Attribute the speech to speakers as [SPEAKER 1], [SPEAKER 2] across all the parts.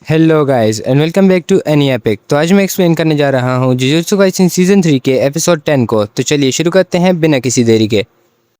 [SPEAKER 1] Hello guys and welcome back to Any Epic. तो आज मैं एक्सप्लेन करने जा रहा हूँ जुजुत्सु काइसेन सीजन 3 के एपिसोड 10 को। तो चलिए शुरू करते हैं बिना किसी देरी के।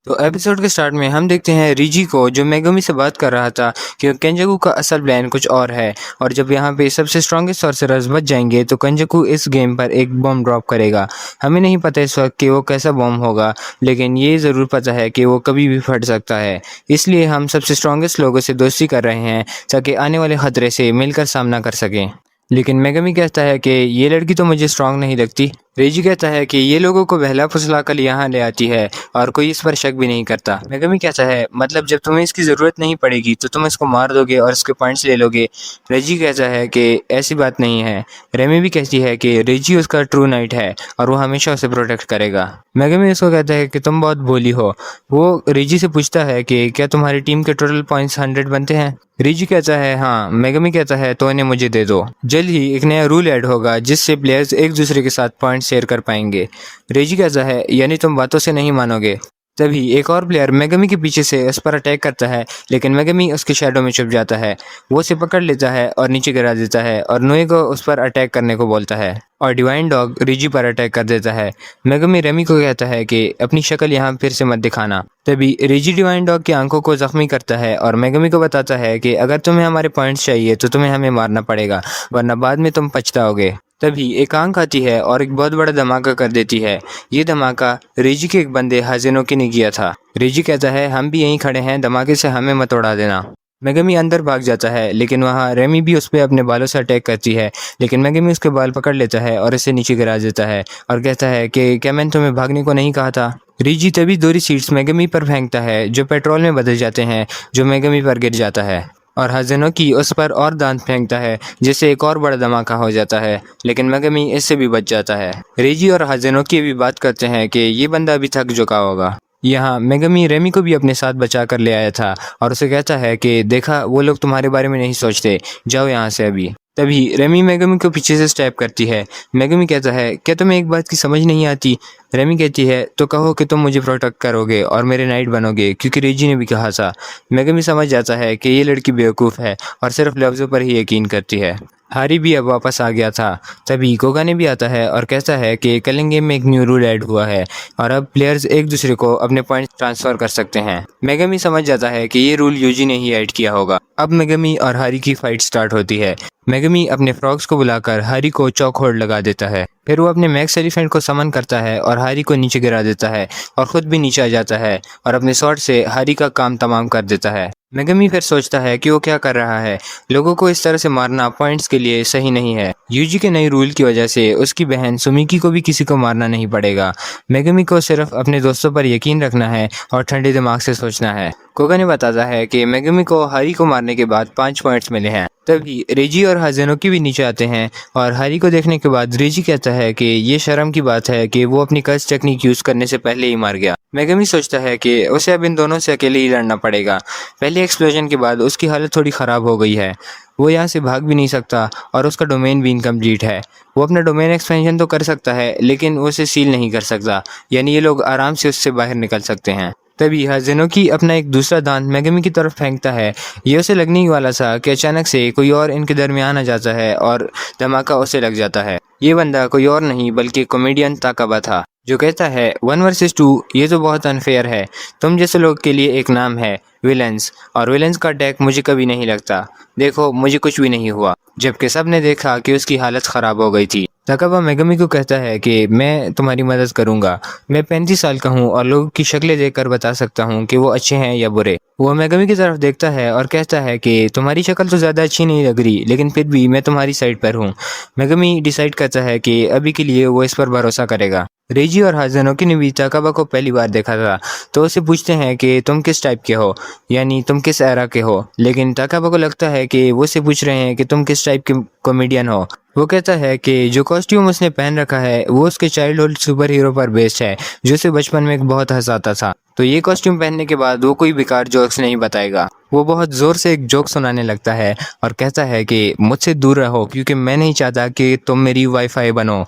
[SPEAKER 1] तो एपिसोड के स्टार्ट में हम देखते हैं रिजी को जो मेगुमी से बात कर रहा था कि केंजाकू का असल प्लान कुछ और है और जब यहाँ पे सबसे स्ट्रॉन्गेस्ट सॉर्सरर्स बच जाएंगे तो केंजाकू इस गेम पर एक बॉम्ब ड्रॉप करेगा। हमें नहीं पता इस वक्त कि वो कैसा बॉम्ब होगा, लेकिन ये ज़रूर पता है कि वो कभी भी फट सकता है। इसलिए हम सबसे स्ट्रॉन्गेस्ट लोगों से दोस्ती कर रहे हैं ताकि आने वाले खतरे से मिलकर सामना कर सकें। लेकिन मेगमी कहता है कि ये लड़की तो मुझे स्ट्रांग नहीं लगती। रेजी कहता है कि ये लोगों को बहला फुसला कर यहाँ ले आती है और कोई इस पर शक भी नहीं करता। मेगमी कहता है मतलब जब तुम्हें इसकी ज़रूरत नहीं पड़ेगी तो तुम इसको मार दोगे और इसके पॉइंट्स ले लोगे। रेजी कहता है कि ऐसी बात नहीं है। रेमी भी कहती है कि रेजी उसका ट्रू नाइट है और वो हमेशा उसे प्रोटेक्ट करेगा। मेगमी उसको कहता है कि तुम बहुत भोली हो। वो रेजी से पूछता है कि क्या तुम्हारी टीम के टोटल पॉइंट्स 100 बनते हैं। रेजी कहता है हाँ। मेगमी कहता है तो इन्हें मुझे दे दो। जल्द ही एक नया रूल ऐड होगा जिससे प्लेयर्स एक दूसरे के साथ पॉइंट शेयर कर पाएंगे। रेजी कहता है यानी तुम बातों से नहीं मानोगे। तभी एक और प्लेयर मेगमी के पीछे से उस पर अटैक करता है, लेकिन मेगमी उसके शैडो में छुप जाता है। वो उसे पकड़ लेता है और नीचे गिरा देता है और नोए को उस पर अटैक करने को बोलता है और डिवाइन डॉग रिजी पर अटैक कर देता है। मेगमी रेमी को कहता है कि अपनी शक्ल यहाँ फिर से मत दिखाना। तभी रिजी डिवाइन डॉग की आंखों को जख्मी करता है और मेगमी को बताता है कि अगर तुम्हें हमारे पॉइंट्स चाहिए तो तुम्हें हमें मारना पड़ेगा, वरना बाद में तुम पछताओगे। तभी एक आंख आती है और एक बहुत बड़ा धमाका कर देती है। ये धमाका रेजी के एक बंदे हाजिनोकी ने किया था। रेजी कहता है हम भी यहीं खड़े हैं, धमाके से हमें मत उड़ा देना। मेगमी अंदर भाग जाता है, लेकिन वहाँ रेमी भी उस पर अपने बालों से अटैक करती है, लेकिन मेगमी उसके बाल पकड़ लेता है और इसे नीचे गिरा देता है और कहता है कि क्या मैंने तुम्हें भागने को नहीं कहा था। रिजी तभी दोरी सीड्स मेगमी पर फेंकता है जो पेट्रोल में बदल जाते हैं, जो मेगमी पर गिर जाता है और हाजिनोकी उस पर और दांत फेंकता है जिससे एक और बड़ा धमाका हो जाता है, लेकिन मेगमी इससे भी बच जाता है। रेजी और हाजिनोकी भी बात करते हैं कि ये बंदा अभी थक चुका होगा। यहाँ मेगमी रेमी को भी अपने साथ बचा कर ले आया था और उसे कहता है कि देखा वो लोग तुम्हारे बारे में नहीं सोचते, जाओ यहाँ से अभी। तभी रेमी मेगमी को पीछे से स्टैप करती है। मेगमी कहता है क्या तुम्हें एक बात की समझ नहीं आती। रेमी कहती है तो कहो कि तुम मुझे प्रोटेक्ट करोगे और मेरे नाइट बनोगे, क्योंकि रेजी ने भी कहा था। मेगमी समझ जाता है कि ये लड़की बेवकूफ़ है और सिर्फ लफ्ज़ों पर ही यकीन करती है। हारी भी अब वापस आ गया था। तभी कोगाने भी आता है और कहता है कि कलिंग गेम में एक न्यू रूल ऐड हुआ है और अब प्लेयर्स एक दूसरे को अपने पॉइंट्स ट्रांसफर कर सकते हैं। मेगमी समझ जाता है कि ये रूल यूजी ने ही ऐड किया होगा। अब मेगमी और हारी की फाइट स्टार्ट होती है। मेगमी अपने फ्रॉग्स को बुलाकर हारी को चौक होल्ड लगा देता है। फिर वो अपने मैक्स एलिफेंट को समन करता है और हारी को नीचे गिरा देता है और खुद भी नीचे आ जाता है और अपने शॉट से हारी का काम तमाम कर देता है। मेगमी फिर सोचता है कि वो क्या कर रहा है। लोगों को इस तरह से मारना पॉइंट्स के लिए सही नहीं है। यूजी के नए रूल की वजह से उसकी बहन सुमिकी को भी किसी को मारना नहीं पड़ेगा। मेगमी को सिर्फ अपने दोस्तों पर यकीन रखना है और ठंडे दिमाग से सोचना है। कोगा ने बताता है कि मेगमी को हारी को मारने के बाद 5 पॉइंट्स मिले हैं। तभी रेजी और हाजिनोकी भी नीचे आते हैं और हारी को देखने के बाद रेजी कहता है कि ये शर्म की बात है कि वो अपनी कर्ज टेक्निक यूज करने से पहले ही मार गया। मेगमी सोचता है कि उसे अब इन दोनों से अकेले ही लड़ना पड़ेगा। पहले एक्सप्लोजन के बाद उसकी हालत थोड़ी ख़राब हो गई है। वो यहाँ से भाग भी नहीं सकता और उसका डोमेन भी इनकम्प्लीट है। वो अपना डोमेन एक्सपेंशन तो कर सकता है, लेकिन वो उसे सील नहीं कर सकता, यानी ये लोग आराम से उससे बाहर निकल सकते हैं। तभी हाजिनोकी अपना एक दूसरा दांत मेगमी की तरफ फेंकता है। ये उसे लगने ही वाला था कि अचानक से कोई और इनके दरमियान आ जाता है और धमाका उसे लग जाता है। ये बंदा कोई और नहीं बल्कि कॉमेडियन ताकाबा था, जो कहता है 1 वर्सेस 2 ये तो बहुत अनफेयर है। तुम जैसे लोग के लिए एक नाम है विलेंस, और विलेंस का अटैक मुझे कभी नहीं लगता। देखो मुझे कुछ भी नहीं हुआ, जबकि सब ने देखा कि उसकी हालत ख़राब हो गई थी। ताकाबा मेगमी को कहता है कि मैं तुम्हारी मदद करूंगा। मैं 35 साल का हूँ और लोगों की शक्लें देखकर बता सकता हूँ कि वो अच्छे हैं या बुरे। वो मेगमी की तरफ देखता है और कहता है कि तुम्हारी शक्ल तो ज़्यादा अच्छी नहीं लग रही, लेकिन फिर भी मैं तुम्हारी साइड पर हूँ। मेगमी डिसाइड करता है कि अभी के लिए वो इस पर भरोसा करेगा। रेजी और हाजिनोकी ने भी ताकाबा को पहली बार देखा था, तो उसे पूछते हैं कि तुम किस टाइप के हो, यानी तुम किस एरा के हो। लेकिन ताकाबा को लगता है कि वो उससे पूछ रहे हैं कि तुम किस टाइप के कॉमेडियन हो। वो कहता है कि जो कॉस्ट्यूम उसने पहन रखा है वो उसके चाइल्डहुड सुपर हीरो पर बेस्ड है, जो उसे बचपन में बहुत हंसाता था। तो ये कॉस्ट्यूम पहनने के बाद वो कोई बेकार जोक्स नहीं बताएगा। वो बहुत ज़ोर से एक जोक सुनाने लगता है और कहता है कि मुझसे दूर रहो, क्योंकि मैं नहीं चाहता कि तुम मेरी वाईफाई बनो।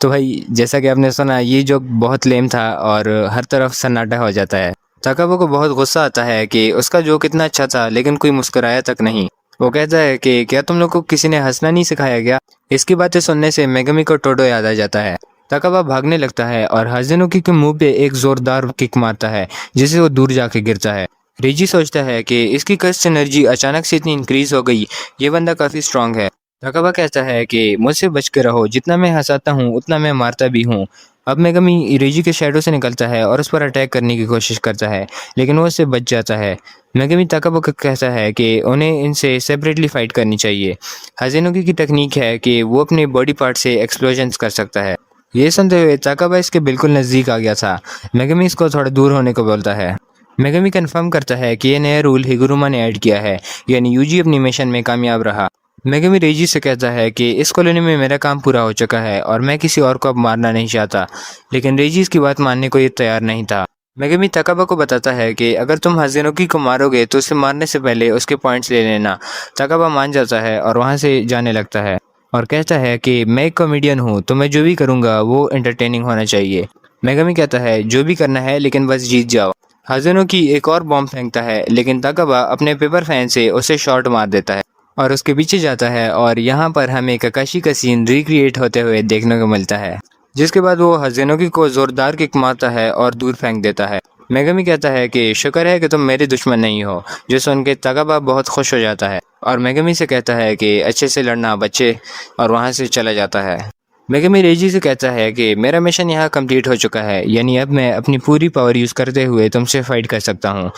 [SPEAKER 1] तो भाई जैसा कि आपने सुना, ये जोक बहुत लेम था और हर तरफ सन्नाटा हो जाता है। ताकाबा को बहुत गुस्सा आता है कि उसका जोक इतना अच्छा था लेकिन कोई मुस्कुराया तक नहीं। वो कहता है कि क्या तुम लोग को किसी ने हंसना नहीं सिखाया गया। इसकी बातें सुनने से मेगमी को टोडो याद आ जाता है। ताकाबा भागने लगता है और हाज़ुनुकी के मुंह पे एक जोरदार किक मारता है जिससे वो दूर जाके गिरता है। रिजी सोचता है कि इसकी कस्ट एनर्जी अचानक से इतनी इंक्रीज हो गई, ये बंदा काफ़ी स्ट्रांग है। ताकाबा कहता है कि मुझसे बच के रहो, जितना मैं हंसाता हूँ उतना मैं मारता भी हूँ। अब मेगमी रिजी के शैडो से निकलता है और उस पर अटैक करने की कोशिश करता है, लेकिन वो उससे बच जाता है। मेगमी ताकाबा को कहता है कि उन्हें इनसे सेपरेटली फाइट करनी चाहिए। हाज़ुनुकी की टेक्निक है कि वो अपने बॉडी पार्ट से एक्सप्लोजन्स कर सकता है। ये सुनते हुए ताकाबा इसके बिल्कुल नज़दीक आ गया था। मेगमी इसको थोड़ा दूर होने को बोलता है। मेगमी कंफर्म करता है कि ये नया रूल हिगुरुमा ने ऐड किया है, यानी यूजी अपनी मिशन में कामयाब रहा। मेगमी रेजी से कहता है कि इस कॉलोनी में मेरा काम पूरा हो चुका है और मैं किसी और को अब मारना नहीं चाहता, लेकिन रेजी इसकी बात मानने को ये तैयार नहीं था। मेगमी ताकाबा को बताता है कि अगर तुम हाज़ुनुकी को मारोगे तो उसे मारने से पहले उसके पॉइंट्स ले लेना। ताकाबा मान जाता है और वहाँ से जाने लगता है और कहता है कि मैं एक कॉमेडियन हूँ, तो मैं जो भी करूँगा वो एंटरटेनिंग होना चाहिए। मेगमी कहता है जो भी करना है, लेकिन बस जीत जाओ। हाज़ुनुकी एक और बॉम्ब फेंकता है, लेकिन ताकाबा अपने पेपर फैन से उसे शॉट मार देता है और उसके पीछे जाता है और यहाँ पर हमें ककाशी का सीन रिक्रिएट होते हुए देखने को मिलता है, जिसके बाद वो हाज़ुनुकी को जोरदार किक मारता है और दूर फेंक देता है। मेगमी कहता है कि शुक्र है कि तुम मेरे दुश्मन नहीं हो, जो सुन के ताकाबा बहुत खुश हो जाता है और मेगमी से कहता है कि अच्छे से लड़ना बच्चे, और वहाँ से चला जाता है। मेगमी रेजी से कहता है कि मेरा मिशन यहाँ कंप्लीट हो चुका है, यानी अब मैं अपनी पूरी पावर यूज़ करते हुए तुमसे फाइट कर सकता हूँ।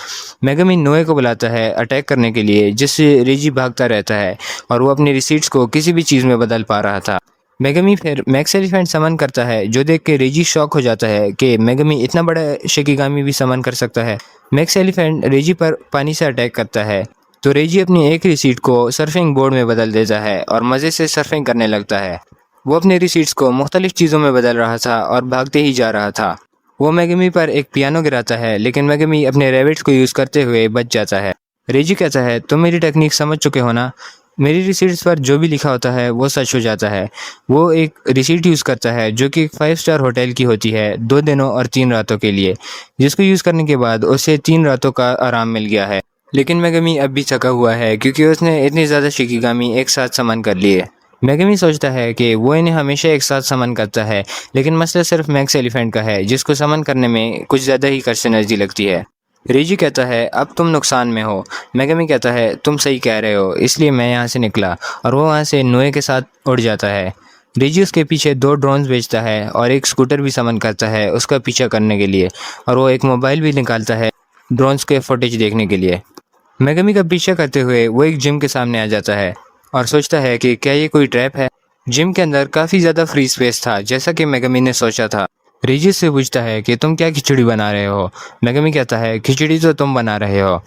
[SPEAKER 1] मेगमी नोए को बुलाता है अटैक करने के लिए, जिससे रेजी भागता रहता है और वो अपनी रिसीट्स को किसी भी चीज़ में बदल पा रहा था। मेगमी फिर मैक्स एलिफेंट समन करता है, जो देख के रेजी शॉक हो जाता है कि मेगमी इतना बड़ा शिकिगामी भी समन कर सकता है। मैक्स एलिफेंट रेजी पर पानी से अटैक करता है, तो रेजी अपनी एक रिसीट को सर्फिंग बोर्ड में बदल देता है और मज़े से सर्फिंग करने लगता है। वो अपने रिसीट्स को मुख्तलिफ चीज़ों में बदल रहा था और भागते ही जा रहा था। वो मेगमी पर एक पियानो गिराता है, लेकिन मेगमी अपने रैबिट्स को यूज़ करते हुए बच जाता है। रेजी कहता है तुम मेरी टेक्निक समझ चुके हो ना। मेरी रिसीट्स पर जो भी लिखा होता है वो सच हो जाता है। वो एक रिसीट यूज़ करता है जो कि 5 स्टार होटल की होती है 2 दिनों और 3 रातों के लिए, जिसको यूज़ करने के बाद उसे 3 रातों का आराम मिल गया है। लेकिन मेगमी अब भी थका हुआ है क्योंकि उसने इतनी ज़्यादा शिकिगामी एक साथ समन कर लिए। मेगमी सोचता है कि वो इन्हें हमेशा एक साथ समन करता है, लेकिन मसला सिर्फ मैक्स एलिफेंट का है, जिसको समन करने में कुछ ज़्यादा ही कर्स एनर्जी लगती है। रेजी कहता है अब तुम नुकसान में हो। मेगमी कहता है तुम सही कह रहे हो, इसलिए मैं यहाँ से निकला, और वो वहाँ से नोए के साथ उड़ जाता है। रेजी उसके पीछे 2 ड्रोन्स भेजता है और एक स्कूटर भी समन करता है उसका पीछा करने के लिए, और वो एक मोबाइल भी निकालता है ड्रोन्स के फुटेज देखने के लिए। मेगमी का पीछा करते हुए वो एक जिम के सामने आ जाता है और सोचता है कि क्या ये कोई ट्रैप है। जिम के अंदर काफ़ी ज़्यादा फ्री स्पेस था, जैसा कि मेगमी ने सोचा था। रेजी से पूछता है कि तुम क्या खिचड़ी बना रहे हो। मेगमी कहता है खिचड़ी तो तुम बना रहे हो।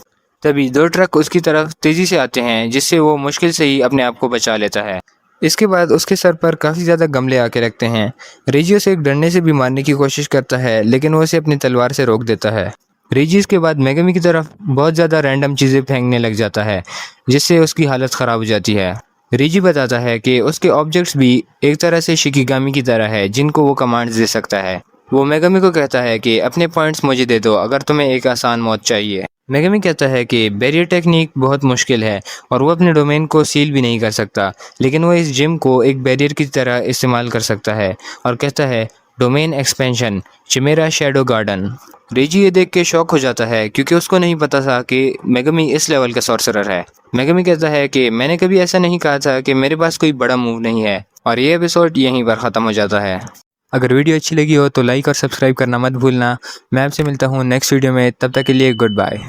[SPEAKER 1] तभी 2 ट्रक उसकी तरफ तेज़ी से आते हैं, जिससे वो मुश्किल से ही अपने आप को बचा लेता है। इसके बाद उसके सर पर काफ़ी ज़्यादा गमले आके रखते हैं। रेजी उसे एक डंडे से भी मारने की कोशिश करता है, लेकिन वो उसे अपनी तलवार से रोक देता है। रेजी इसके बाद मेगमी की तरफ बहुत ज़्यादा रैंडम चीज़ें फेंकने लग जाता है, जिससे उसकी हालत ख़राब हो जाती है। रेजी बताता है कि उसके ऑब्जेक्ट्स भी एक तरह से शिकिगामी की तरह है, जिनको वो कमांड्स दे सकता है। वो मेगमी को कहता है कि अपने पॉइंट्स मुझे दे दो अगर तुम्हें एक आसान मौत चाहिए। मेगमी कहता है कि बैरियर टेक्निक बहुत मुश्किल है और वो अपने डोमेन को सील भी नहीं कर सकता, लेकिन वो इस जिम को एक बैरियर की तरह इस्तेमाल कर सकता है, और कहता है domain expansion chimera shadow garden. रेजी ये देख के शॉक हो जाता है क्योंकि उसको नहीं पता था कि मेगमी इस लेवल का सॉर्सरर है। मेगमी कहता है कि मैंने कभी ऐसा नहीं कहा था कि मेरे पास कोई बड़ा मूव नहीं है, और ये एपिसोड यहीं पर ख़त्म हो जाता है। अगर वीडियो अच्छी लगी हो तो लाइक और सब्सक्राइब करना मत भूलना। मैं आपसे मिलता हूँ नेक्स्ट वीडियो में, तब तक के लिए गुड बाय।